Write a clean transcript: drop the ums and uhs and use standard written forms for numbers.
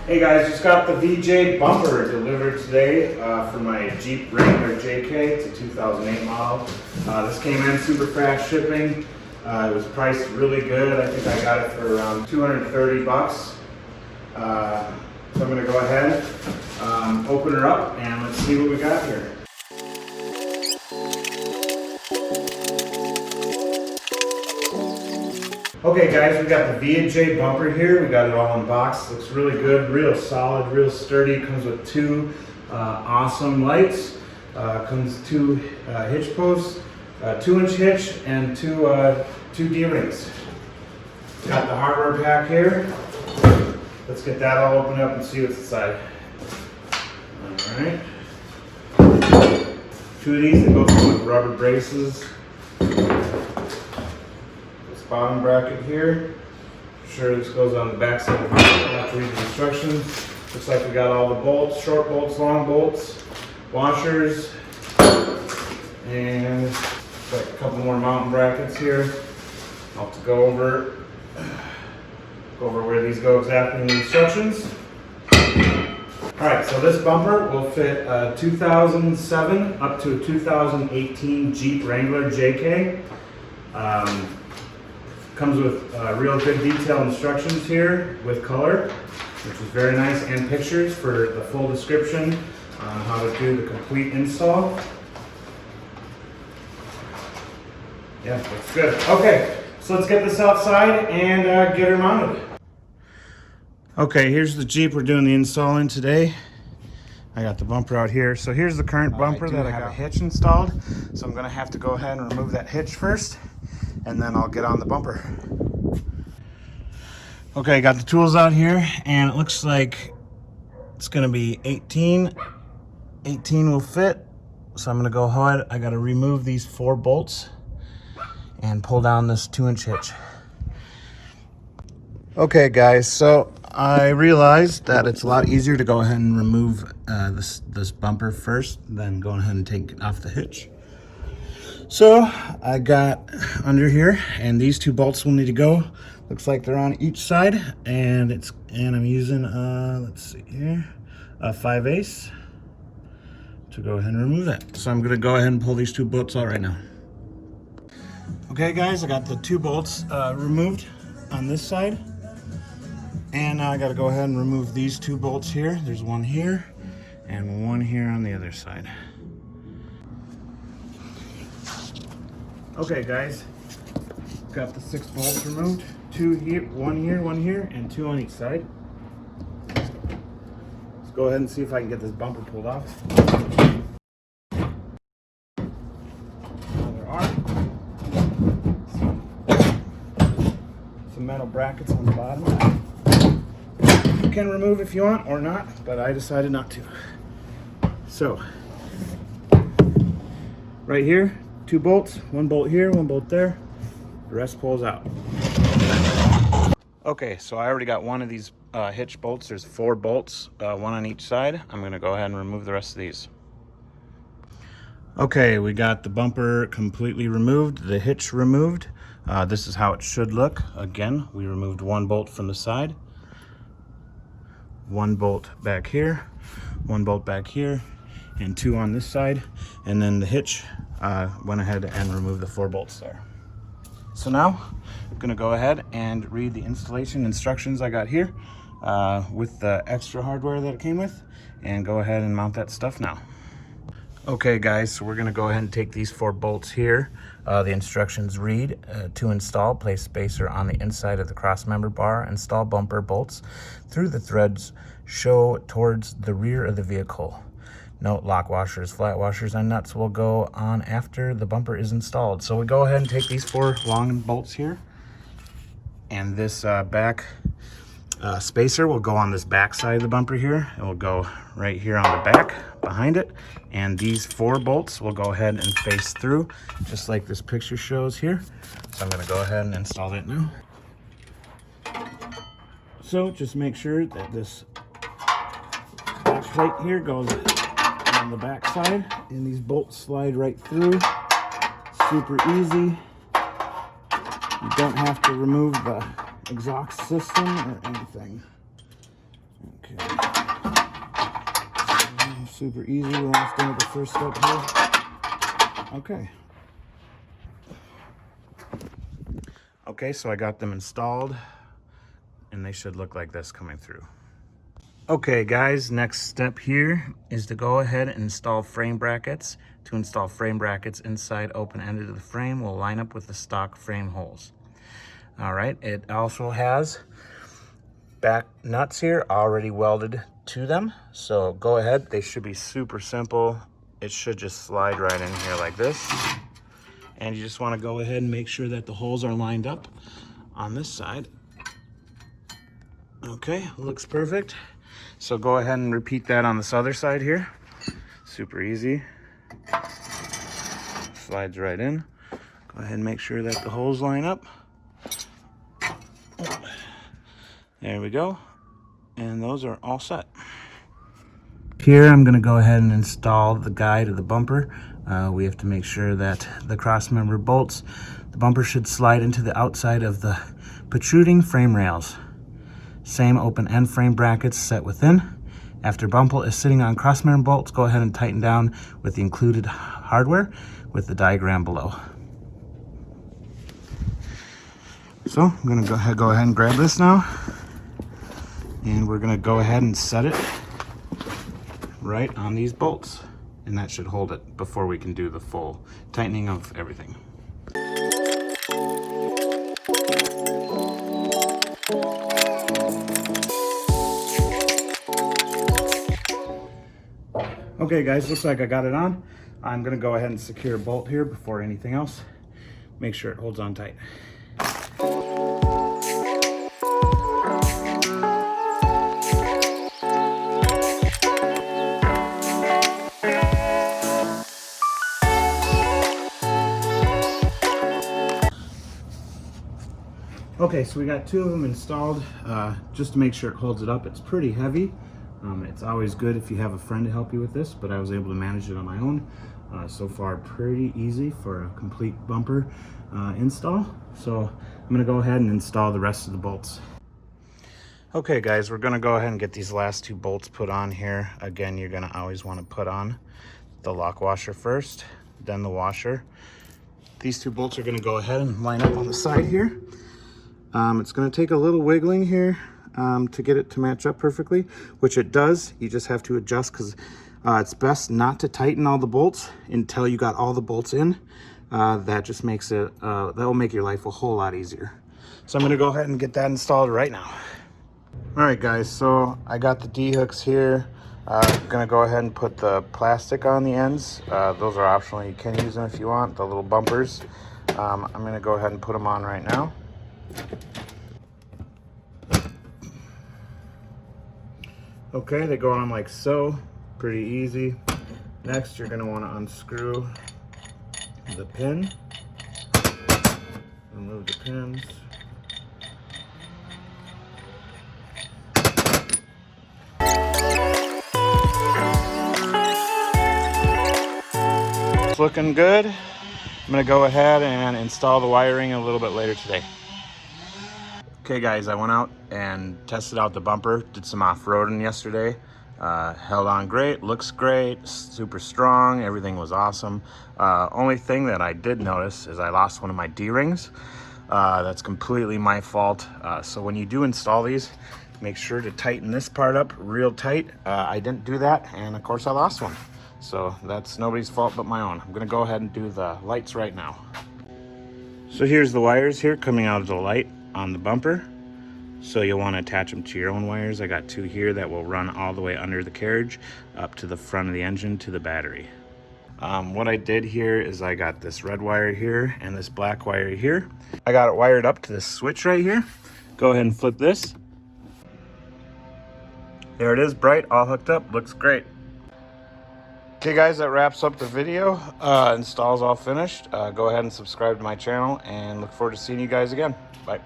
Hey guys, just got the Vijay bumper delivered today for my Jeep Wrangler JK. It's a 2008 model. This came in super fast shipping. It was priced really good. I think I got it for around 230 bucks. So I'm going to go ahead, open her up, and let's see what we got here. Okay guys, we got the Vijay bumper here. We got it all in box. Looks really good, real solid, real sturdy. Comes with two awesome lights. Comes two hitch posts, 2-inch hitch, and two D-rings. Got the hardware pack here. Let's get that all opened up and see what's inside. All right. Two of these, they both come with rubber braces. Bottom bracket here. I'm sure this goes on the back side of the bike. I'll have to read the instructions. Looks like we got all the bolts, short bolts, long bolts, washers, and like a couple more mounting brackets here. I'll have to go over where these go exactly in the instructions. Alright, so this bumper will fit a 2007 up to a 2018 Jeep Wrangler JK. Comes with real good detailed instructions here with color, which is very nice, and pictures for the full description on how to do the complete install. Yeah, looks good. Okay, so let's get this outside and get her mounted. Okay, here's the Jeep we're doing the install in today. I got the bumper out here. So here's the current bumper that I have a hitch installed. So I'm gonna have to go ahead and remove that hitch first, and then I'll get on the bumper. Okay, got the tools out here, and it looks like it's gonna be 18 will fit. So I'm gonna go ahead, I gotta remove these 4 bolts and pull down this 2-inch hitch. Okay guys, so I realized that it's a lot easier to go ahead and remove this bumper first than going ahead and take off the hitch. So I got under here, and these 2 bolts will need to go. Looks like they're on each side, and I'm using let's see here, a 5/8 to go ahead and remove that. So I'm gonna go ahead and pull these 2 bolts out right now. Okay guys, I got the 2 bolts removed on this side, and now I got to go ahead and remove these 2 bolts here. There's one here and one here on the other side. Okay guys, got the 6 bolts removed. 2 here, one here, and 2 on each side. Let's go ahead and see if I can get this bumper pulled off. There are some metal brackets on the bottom. You can remove if you want or not, but I decided not to. So, right here, 2 bolts, 1 bolt here, 1 bolt there. The rest pulls out. Okay, so I already got one of these hitch bolts. There's 4 bolts, 1 on each side. I'm gonna go ahead and remove the rest of these. Okay, we got the bumper completely removed, the hitch removed. This is how it should look. Again, we removed 1 bolt from the side, 1 bolt back here, 1 bolt back here, and 2 on this side. And then the hitch went ahead and removed the 4 bolts there. So now I'm gonna go ahead and read the installation instructions I got here with the extra hardware that it came with, and go ahead and mount that stuff now. Okay guys, so we're gonna go ahead and take these 4 bolts here. The instructions read, to install, place spacer on the inside of the crossmember bar, install bumper bolts through the threads, show towards the rear of the vehicle. Note, lock washers, flat washers, and nuts will go on after the bumper is installed. So we go ahead and take these 4 long bolts here, and this back spacer will go on this back side of the bumper here. It will go right here on the back behind it, and these 4 bolts will go ahead and face through just like this picture shows here. So I'm going to go ahead and install that now. So just make sure that this back plate here goes on the back side, and these bolts slide right through. Super easy. You don't have to remove the exhaust system or anything. Okay. Super easy. We're almost done with the first step here. Okay. Okay, so I got them installed, and they should look like this coming through. Okay guys, next step here is to go ahead and install frame brackets. To install frame brackets inside open ended of the frame will line up with the stock frame holes. All right, it also has back nuts here already welded to them. So go ahead, they should be super simple. It should just slide right in here like this. And you just want to go ahead and make sure that the holes are lined up on this side. Okay, looks perfect. So go ahead and repeat that on this other side here. Super easy. Slides right in. Go ahead and make sure that the holes line up. There we go. And those are all set. Here I'm going to go ahead and install the guide of the bumper. We have to make sure that the cross member bolts, the bumper should slide into the outside of the protruding frame rails. Same open end frame brackets set within. After bumper is sitting on cross member bolts, go ahead and tighten down with the included hardware with the diagram below. So I'm going to go ahead and grab this now, and we're going to go ahead and set it right on these bolts, and that should hold it before we can do the full tightening of everything. Okay guys, looks like I got it on. I'm gonna go ahead and secure a bolt here before anything else. Make sure it holds on tight. Okay, so we got two of them installed just to make sure it holds it up. It's pretty heavy. It's always good if you have a friend to help you with this, but I was able to manage it on my own. So far, pretty easy for a complete bumper install. So I'm gonna go ahead and install the rest of the bolts. Okay guys, we're gonna go ahead and get these last two bolts put on here. Again, you're gonna always wanna put on the lock washer first, then the washer. These two bolts are gonna go ahead and line up on the side here. It's gonna take a little wiggling here to get it to match up perfectly, which it does. You just have to adjust because it's best not to tighten all the bolts until you got all the bolts in. That just makes it, that will make your life a whole lot easier. So I'm gonna go ahead and get that installed right now. All right guys, so I got the DHooks here. I'm gonna go ahead and put the plastic on the ends. Those are optional, you can use them if you want, the little bumpers. I'm gonna go ahead and put them on right now. Okay, they go on like so, pretty easy. Next, you're gonna wanna unscrew the pin, remove the pins. It's looking good. I'm gonna go ahead and install the wiring a little bit later today. Okay guys, I went out and tested out the bumper, did some off-roading yesterday. Held on great, looks great, super strong, everything was awesome. Only thing that I did notice is I lost one of my D-rings. That's completely my fault. So when you do install these, make sure to tighten this part up real tight. I didn't do that, and of course I lost one. So that's nobody's fault but my own. I'm gonna go ahead and do the lights right now. So here's the wires here coming out of the light on the bumper. So you'll want to attach them to your own wires. I got two here that will run all the way under the carriage up to the front of the engine to the battery. What I did here is I got this red wire here and this black wire here. I got it wired up to this switch right here. Go ahead and flip this. There it is, bright, all hooked up, looks great. Okay guys, that wraps up the video. Install's all finished. Go ahead and subscribe to my channel and look forward to seeing you guys again. Bye.